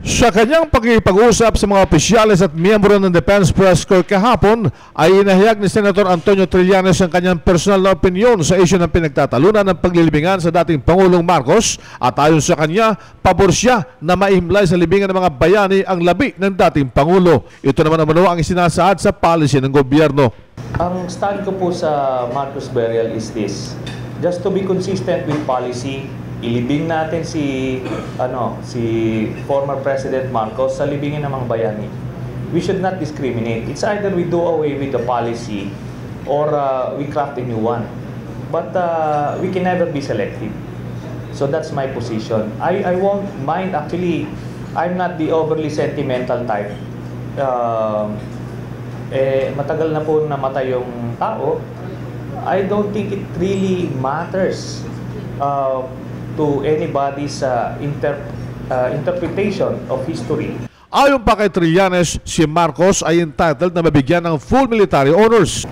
Sa kanyang pakikipag-usap sa mga opisyales at miyembro ng Defense Press Corps kahapon ay inahayag ni Senator Antonio Trillanes ang kanyang personal na opinyon sa isyu ng pinagtatalunan ng paglilibingan sa dating Pangulong Marcos at ayon sa kanya, pabor siya na maihimlay sa libingan ng mga bayani ang labi ng dating Pangulo. Ito naman ang isinasaad sa policy ng gobyerno. Ang stand ko po sa Marcos burial is this: just to be consistent with policy, ilibing natin si former President Marcos sa libingin ng mga bayani. We should not discriminate. It's either we do away with the policy or we craft a new one. But we can never be selective. So that's my position. I won't mind, actually. I'm not the overly sentimental type. Matagal na po namatay yung tao. I don't think it really matters to anybody's interpretation of history. Ayon pa kay Trillanes, si Marcos ay entitled na mabigyan ng full military honors.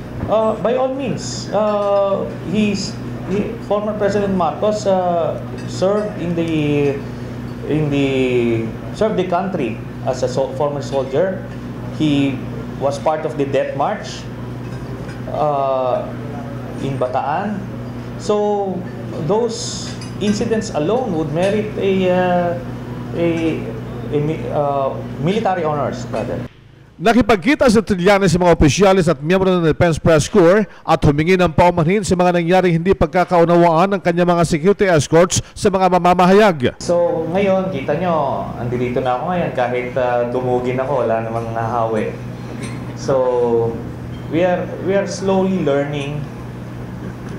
By all means, former President Marcos served served the country as a former soldier. He was part of the Death March in Bataan. So those incidents alone would merit a military honors, rather. Nakipagkita si Trillanes sa mga opisyales at miyembro ng Defense Press Corps at humingi ng paumanhin sa mga nangyaring hindi pagkakaunawaan ng kanyang mga security escorts sa mga mamamahayag. So ngayon, kita nyo, andito na ako ngayon, kahit dumugin ako, wala namang nahawi. So we are slowly learning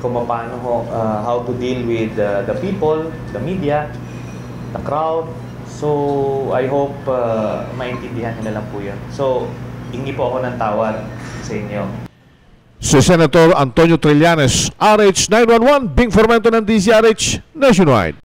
kung paano how to deal with the people, the media, the crowd. So I hope maintindihan nila lang po yun. So hingi po ako ng tawad sa inyo. Si Senator Antonio Trillanes, RH 911, Bing Formento ng DZRH Nationwide.